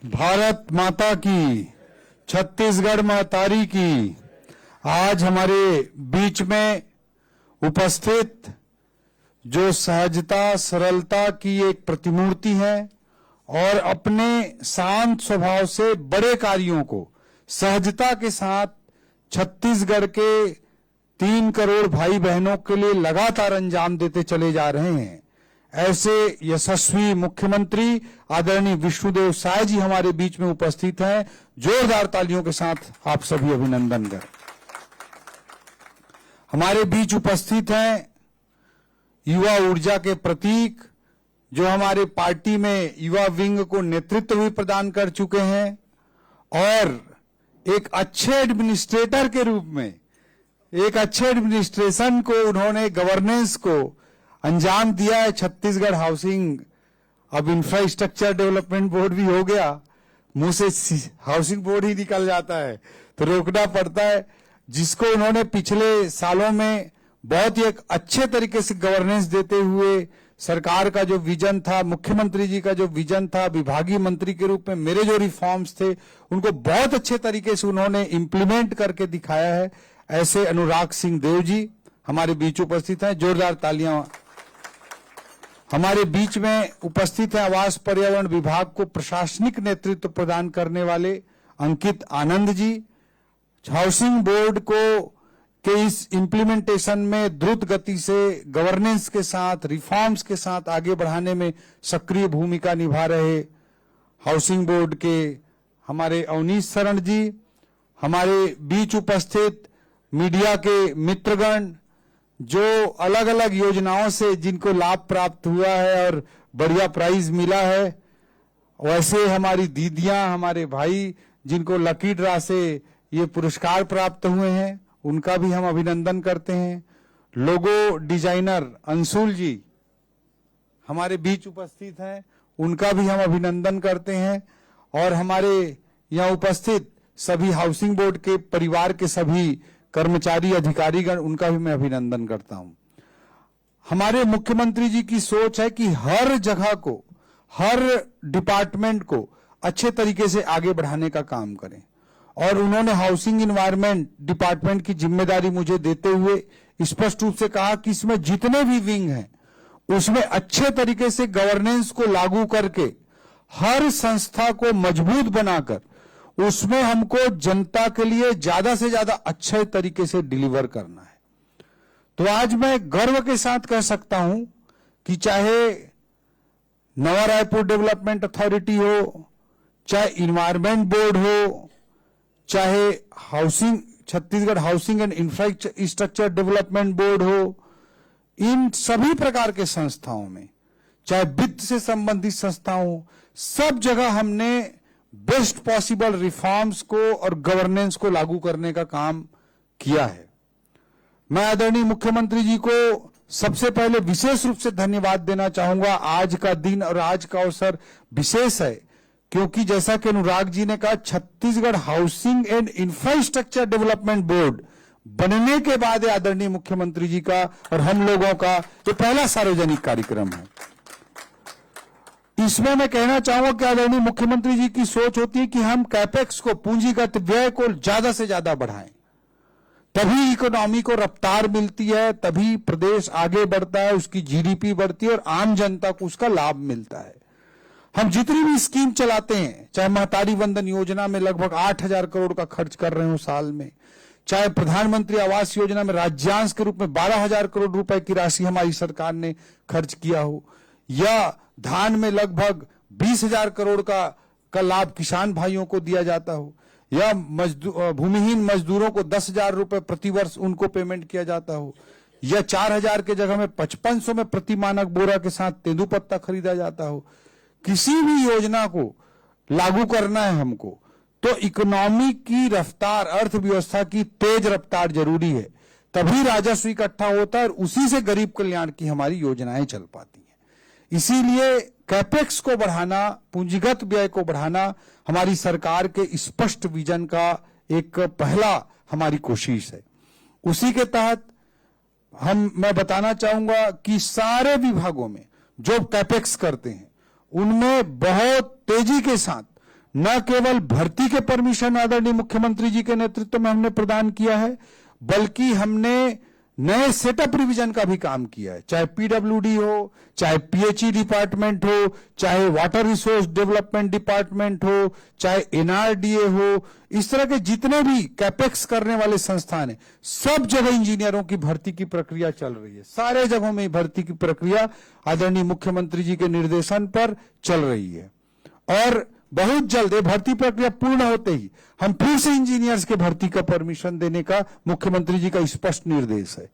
भारत माता की, छत्तीसगढ़ महतारी की। आज हमारे बीच में उपस्थित जो सहजता सरलता की एक प्रतिमूर्ति है और अपने शांत स्वभाव से बड़े कार्यों को सहजता के साथ छत्तीसगढ़ के 3 करोड़ भाई बहनों के लिए लगातार अंजाम देते चले जा रहे हैं, ऐसे यशस्वी मुख्यमंत्री आदरणीय विष्णुदेव साय जी हमारे बीच में उपस्थित हैं। जोरदार तालियों के साथ आप सभी अभिनंदन करें। हमारे बीच उपस्थित हैं युवा ऊर्जा के प्रतीक, जो हमारे पार्टी में युवा विंग को नेतृत्व भी प्रदान कर चुके हैं और एक अच्छे एडमिनिस्ट्रेटर के रूप में, एक अच्छे एडमिनिस्ट्रेशन को उन्होंने, गवर्नेंस को अंजाम दिया है। छत्तीसगढ़ हाउसिंग, अब इंफ्रास्ट्रक्चर डेवलपमेंट बोर्ड भी हो गया, मुंह से हाउसिंग बोर्ड ही निकल जाता है तो रोकना पड़ता है, जिसको उन्होंने पिछले सालों में बहुत ही एक अच्छे तरीके से गवर्नेंस देते हुए सरकार का जो विजन था, मुख्यमंत्री जी का जो विजन था, विभागीय मंत्री के रूप में मेरे जो रिफॉर्म्स थे उनको बहुत अच्छे तरीके से उन्होंने इंप्लीमेंट करके दिखाया है। ऐसे अनुराग सिंह देव जी हमारे बीच उपस्थित हैं। जोरदार तालियां। हमारे बीच में उपस्थित है आवास पर्यावरण विभाग को प्रशासनिक नेतृत्व प्रदान करने वाले अंकित आनंद जी। हाउसिंग बोर्ड को के इस इंप्लीमेंटेशन में द्रुत गति से गवर्नेंस के साथ, रिफॉर्म्स के साथ आगे बढ़ाने में सक्रिय भूमिका निभा रहे हाउसिंग बोर्ड के हमारे अवनीश शरण जी। हमारे बीच उपस्थित मीडिया के मित्रगण, जो अलग अलग योजनाओं से जिनको लाभ प्राप्त हुआ है और बढ़िया प्राइज मिला है, वैसे हमारी दीदियां, हमारे भाई जिनको लकी ड्रा से ये पुरस्कार प्राप्त हुए हैं, उनका भी हम अभिनंदन करते हैं। लोगो डिजाइनर अंशुल जी हमारे बीच उपस्थित हैं, उनका भी हम अभिनंदन करते हैं। और हमारे यहाँ उपस्थित सभी हाउसिंग बोर्ड के परिवार के सभी कर्मचारी अधिकारीगण, उनका भी मैं अभिनंदन करता हूं। हमारे मुख्यमंत्री जी की सोच है कि हर जगह को, हर डिपार्टमेंट को अच्छे तरीके से आगे बढ़ाने का काम करें और उन्होंने हाउसिंग इन्वायरमेंट डिपार्टमेंट की जिम्मेदारी मुझे देते हुए स्पष्ट रूप से कहा कि इसमें जितने भी विंग हैं उसमें अच्छे तरीके से गवर्नेंस को लागू करके हर संस्था को मजबूत बनाकर उसमें हमको जनता के लिए ज्यादा से ज्यादा अच्छे तरीके से डिलीवर करना है। तो आज मैं गर्व के साथ कह सकता हूं कि चाहे नवा रायपुर डेवलपमेंट अथॉरिटी हो, चाहे इन्वायरमेंट बोर्ड हो, चाहे housing, Chhattisgarh housing and infrastructure development board हो, इन सभी प्रकार के संस्थाओं में, चाहे वित्त से संबंधित संस्थाओं, सब जगह हमने बेस्ट पॉसिबल रिफॉर्म्स को और गवर्नेंस को लागू करने का काम किया है। मैं आदरणीय मुख्यमंत्री जी को सबसे पहले विशेष रूप से धन्यवाद देना चाहूंगा। आज का दिन और आज का अवसर विशेष है क्योंकि जैसा कि अनुराग जी ने कहा, Chhattisgarh housing and infrastructure development board बनने के बाद आदरणीय मुख्यमंत्री जी का और हम लोगों का जो पहला सार्वजनिक कार्यक्रम है। इसमें मैं कहना चाहूंगा कि आदरणीय मुख्यमंत्री जी की सोच होती है कि हम कैपेक्स को, पूंजीगत व्यय को ज्यादा से ज्यादा बढ़ाएं, तभी इकोनॉमी को रफ्तार मिलती है, तभी प्रदेश आगे बढ़ता है, उसकी जीडीपी बढ़ती है और आम जनता को उसका लाभ मिलता है। हम जितनी भी स्कीम चलाते हैं, चाहे महतारी वंदन योजना में लगभग 8,000 करोड़ का खर्च कर रहे हो साल में, चाहे प्रधानमंत्री आवास योजना में राज्यांश के रूप में 12,000 करोड़ रुपए की राशि हमारी सरकार ने खर्च किया हो, या धान में लगभग 20,000 करोड़ का लाभ किसान भाइयों को दिया जाता हो, या भूमिहीन मजदूरों को 10,000 रुपए प्रतिवर्ष उनको पेमेंट किया जाता हो, या 4,000 के जगह में 5500 में प्रति मानक बोरा के साथ तेंदूपत्ता खरीदा जाता हो। किसी भी योजना को लागू करना है हमको, तो इकोनॉमी की रफ्तार, अर्थव्यवस्था की तेज रफ्तार जरूरी है, तभी राजस्व इकट्ठा होता है और उसी से गरीब कल्याण की हमारी योजनाएं चल पाती हैं। इसीलिए कैपेक्स को बढ़ाना, पूंजीगत व्यय को बढ़ाना हमारी सरकार के स्पष्ट विजन का एक पहला हमारी कोशिश है। उसी के तहत मैं बताना चाहूंगा कि सारे विभागों में जो कैपेक्स करते हैं उनमें बहुत तेजी के साथ न केवल भर्ती के परमिशन आदरणीय मुख्यमंत्री जी के नेतृत्व में हमने प्रदान किया है, बल्कि हमने नए सेटअप रिवीजन का भी काम किया है, चाहे पीडब्ल्यूडी हो, चाहे पीएचई डिपार्टमेंट हो, चाहे वाटर रिसोर्स डेवलपमेंट डिपार्टमेंट हो, चाहे एनआरडीए हो, इस तरह के जितने भी कैपेक्स करने वाले संस्थान हैं, सब जगह इंजीनियरों की भर्ती की प्रक्रिया चल रही है। सारे जगहों में भर्ती की प्रक्रिया आदरणीय मुख्यमंत्री जी के निर्देशन पर चल रही है और बहुत जल्द ये भर्ती प्रक्रिया पूर्ण होते ही हम फिर से इंजीनियर्स के भर्ती का परमिशन देने का मुख्यमंत्री जी का स्पष्ट निर्देश है।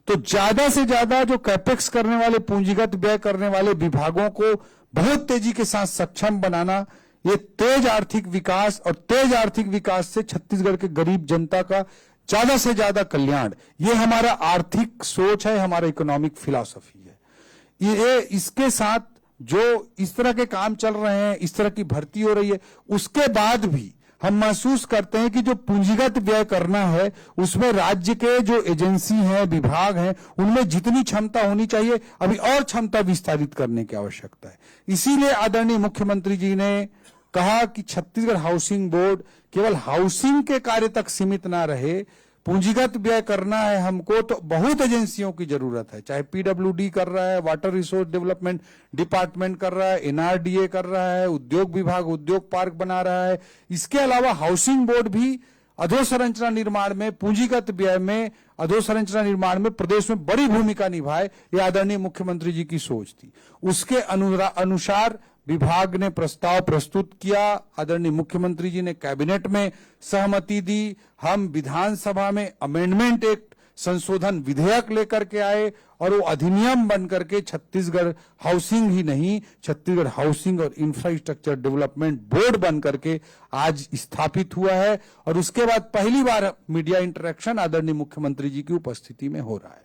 तो ज्यादा से ज्यादा जो कैपेक्स करने वाले, पूंजीगत व्यय करने वाले विभागों को बहुत तेजी के साथ सक्षम बनाना, ये तेज आर्थिक विकास और तेज आर्थिक विकास से छत्तीसगढ़ के गरीब जनता का ज्यादा से ज्यादा कल्याण, ये हमारा आर्थिक सोच है, हमारा इकोनॉमिक फिलॉसफी है। ये इसके साथ जो इस तरह के काम चल रहे हैं, इस तरह की भर्ती हो रही है, उसके बाद भी हम महसूस करते हैं कि जो पूंजीगत व्यय करना है उसमें राज्य के जो एजेंसी हैं, विभाग हैं, उनमें जितनी क्षमता होनी चाहिए अभी और क्षमता विस्तारित करने की आवश्यकता है। इसीलिए आदरणीय मुख्यमंत्री जी ने कहा कि छत्तीसगढ़ हाउसिंग बोर्ड केवल हाउसिंग के कार्य तक सीमित ना रहे, पूंजीगत व्यय करना है हमको तो बहुत एजेंसियों की जरूरत है, चाहे पीडब्ल्यूडी कर रहा है, वाटर रिसोर्स डेवलपमेंट डिपार्टमेंट कर रहा है, एनआरडीए कर रहा है, उद्योग विभाग उद्योग पार्क बना रहा है। इसके अलावा हाउसिंग बोर्ड भी अधोसंरचना निर्माण में, पूंजीगत व्यय में, अधोसंरचना निर्माण में प्रदेश में बड़ी भूमिका निभाए, यह आदरणीय मुख्यमंत्री जी की सोच थी। उसके अनुसार विभाग ने प्रस्ताव प्रस्तुत किया, आदरणीय मुख्यमंत्री जी ने कैबिनेट में सहमति दी, हम विधानसभा में अमेंडमेंट एक्ट संशोधन विधेयक लेकर के आए और वो अधिनियम बनकर के छत्तीसगढ़ हाउसिंग ही नहीं, छत्तीसगढ़ हाउसिंग और इंफ्रास्ट्रक्चर डेवलपमेंट बोर्ड बनकर के आज स्थापित हुआ है। और उसके बाद पहली बार मीडिया इंटरेक्शन आदरणीय मुख्यमंत्री जी की उपस्थिति में हो रहा है।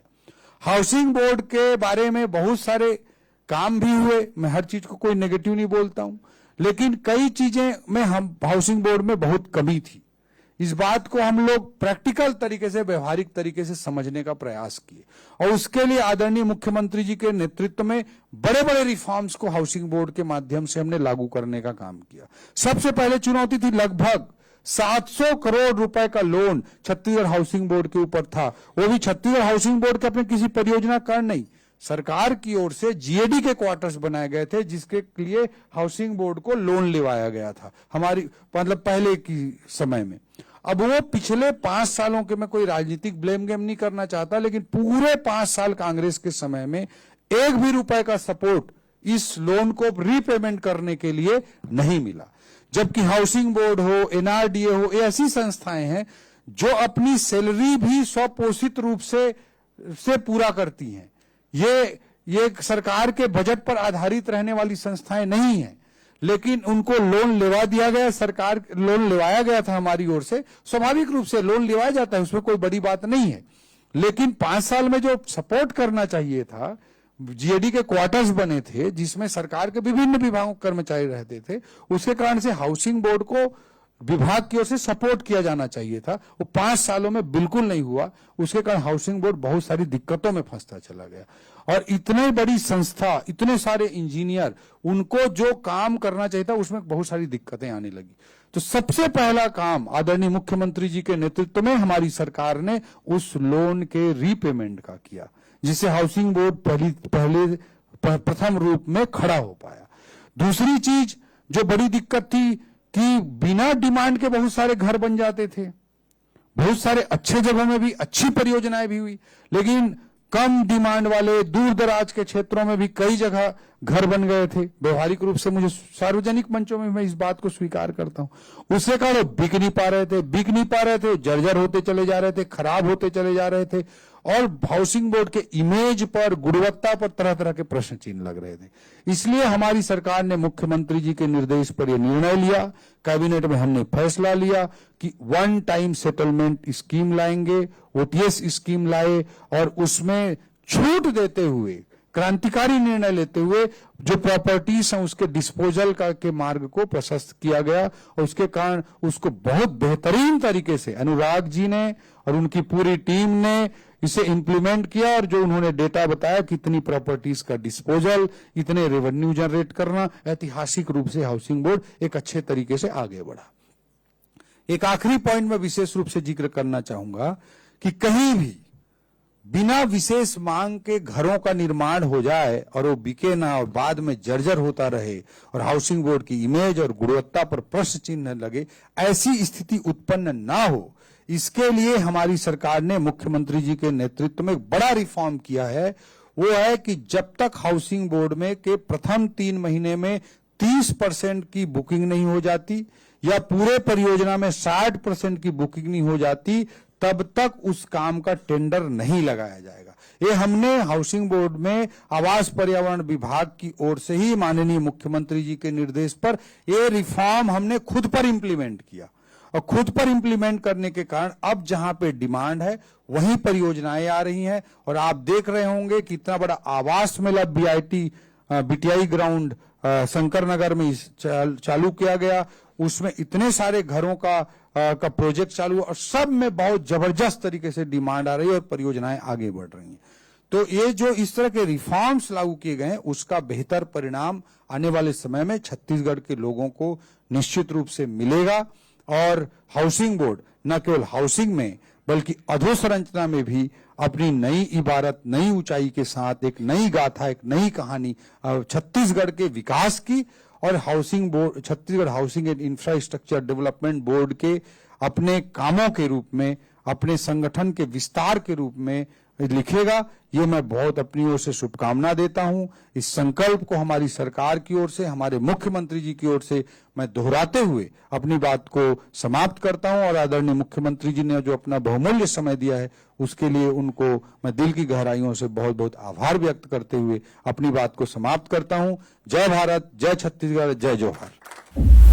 हाउसिंग बोर्ड के बारे में बहुत सारे काम भी हुए, मैं हर चीज को कोई नेगेटिव नहीं बोलता हूं, लेकिन कई चीजें में हम हाउसिंग बोर्ड में बहुत कमी थी। इस बात को हम लोग प्रैक्टिकल तरीके से, व्यवहारिक तरीके से समझने का प्रयास किए और उसके लिए आदरणीय मुख्यमंत्री जी के नेतृत्व में बड़े बड़े रिफॉर्म्स को हाउसिंग बोर्ड के माध्यम से हमने लागू करने का काम किया। सबसे पहले चुनौती थी, लगभग 700 करोड़ रुपए का लोन छत्तीसगढ़ हाउसिंग बोर्ड के ऊपर था, वो भी छत्तीसगढ़ हाउसिंग बोर्ड के अपने किसी परियोजना कारण नहीं, सरकार की ओर से जीएडी के क्वार्टर्स बनाए गए थे जिसके लिए हाउसिंग बोर्ड को लोन लेवाया गया था हमारी, मतलब पहले की समय में। अब वो पिछले 5 सालों के, मैं कोई राजनीतिक ब्लेम गेम नहीं करना चाहता, लेकिन पूरे 5 साल कांग्रेस के समय में एक भी रुपए का सपोर्ट इस लोन को रीपेमेंट करने के लिए नहीं मिला। जबकि हाउसिंग बोर्ड हो, एनआरडीए हो, ये ऐसी संस्थाएं हैं जो अपनी सैलरी भी स्वपोषित रूप से पूरा करती हैं। ये सरकार के बजट पर आधारित रहने वाली संस्थाएं नहीं हैं, लेकिन उनको लोन लेवा दिया गया, सरकार लोन लेवाया गया था हमारी ओर से। स्वाभाविक रूप से लोन लेवाया जाता है, उसमें कोई बड़ी बात नहीं है, लेकिन 5 साल में जो सपोर्ट करना चाहिए था, जीएडी के क्वार्टर्स बने थे जिसमें सरकार के विभिन्न विभागों के कर्मचारी रहते थे, उसके कारण से हाउसिंग बोर्ड को विभाग की ओर से सपोर्ट किया जाना चाहिए था, वो 5 सालों में बिल्कुल नहीं हुआ। उसके कारण हाउसिंग बोर्ड बहुत सारी दिक्कतों में फंसता चला गया और इतनी बड़ी संस्था, इतने सारे इंजीनियर, उनको जो काम करना चाहिए था उसमें बहुत सारी दिक्कतें आने लगी। तो सबसे पहला काम आदरणीय मुख्यमंत्री जी के नेतृत्व में हमारी सरकार ने उस लोन के रीपेमेंट का किया, जिससे हाउसिंग बोर्ड प्रथम रूप में खड़ा हो पाया। दूसरी चीज जो बड़ी दिक्कत थी कि बिना डिमांड के बहुत सारे घर बन जाते थे, बहुत सारे अच्छे जगहों में भी अच्छी परियोजनाएं भी हुई, लेकिन कम डिमांड वाले दूर दराज के क्षेत्रों में भी कई जगह घर बन गए थे। व्यवहारिक रूप से मुझे सार्वजनिक मंचों में मैं इस बात को स्वीकार करता हूं। उससे कारण बिक नहीं पा रहे थे, जर्जर होते चले जा रहे थे, खराब होते चले जा रहे थे और हाउसिंग बोर्ड के इमेज पर, गुणवत्ता पर तरह तरह के प्रश्न चिन्ह लग रहे थे। इसलिए हमारी सरकार ने मुख्यमंत्री जी के निर्देश पर यह निर्णय लिया, कैबिनेट में हमने फैसला लिया कि 1 टाइम सेटलमेंट स्कीम लाएंगे, ओटीएस स्कीम लाए और उसमें छूट देते हुए क्रांतिकारी निर्णय लेते हुए जो प्रॉपर्टीज हैं उसके डिस्पोजल के मार्ग को प्रशस्त किया गया और उसके कारण उसको बहुत बेहतरीन तरीके से अनुराग जी ने और उनकी पूरी टीम ने इसे इंप्लीमेंट किया और जो उन्होंने डेटा बताया कितनी प्रॉपर्टीज का डिस्पोजल, इतने रेवेन्यू जनरेट करना, ऐतिहासिक रूप से हाउसिंग बोर्ड एक अच्छे तरीके से आगे बढ़ा। एक आखिरी पॉइंट में विशेष रूप से जिक्र करना चाहूंगा कि कहीं भी बिना विशेष मांग के घरों का निर्माण हो जाए और वो बिके ना और बाद में जर्जर होता रहे और हाउसिंग बोर्ड की इमेज और गुणवत्ता पर प्रश्न चिन्ह लगे, ऐसी स्थिति उत्पन्न ना हो, इसके लिए हमारी सरकार ने मुख्यमंत्री जी के नेतृत्व में एक बड़ा रिफॉर्म किया है। वो है कि जब तक हाउसिंग बोर्ड में के प्रथम 3 महीने में 30% की बुकिंग नहीं हो जाती या पूरे परियोजना में 60% की बुकिंग नहीं हो जाती, तब तक उस काम का टेंडर नहीं लगाया जाएगा। ये हमने हाउसिंग बोर्ड में आवास पर्यावरण विभाग की ओर से ही माननीय मुख्यमंत्री जी के निर्देश पर ये रिफॉर्म हमने खुद पर इंप्लीमेंट किया और खुद पर इंप्लीमेंट करने के कारण अब जहां पे डिमांड है वहीं परियोजनाएं आ रही हैं। और आप देख रहे होंगे कि इतना बड़ा आवास मेला बीटीआई ग्राउंड शंकर नगर में चालू किया गया, उसमें इतने सारे घरों का प्रोजेक्ट चालू और सब में बहुत जबरदस्त तरीके से डिमांड आ रही है और परियोजनाएं आगे बढ़ रही हैं। तो ये जो इस तरह के रिफॉर्म्स लागू किए गए हैं उसका बेहतर परिणाम आने वाले समय में छत्तीसगढ़ के लोगों को निश्चित रूप से मिलेगा और हाउसिंग बोर्ड न केवल हाउसिंग में बल्कि अधोसंरचना में भी अपनी नई इबारत, नई ऊंचाई के साथ एक नई गाथा, एक नई कहानी छत्तीसगढ़ के विकास की और housing board, Chhattisgarh housing and infrastructure development board के अपने कामों के रूप में, अपने संगठन के विस्तार के रूप में लिखेगा। ये मैं बहुत अपनी ओर से शुभकामना देता हूं। इस संकल्प को हमारी सरकार की ओर से, हमारे मुख्यमंत्री जी की ओर से मैं दोहराते हुए अपनी बात को समाप्त करता हूं और आदरणीय मुख्यमंत्री जी ने जो अपना बहुमूल्य समय दिया है उसके लिए उनको मैं दिल की गहराइयों से बहुत बहुत आभार व्यक्त करते हुए अपनी बात को समाप्त करता हूं। जय भारत, जय छत्तीसगढ़, जय जोहार।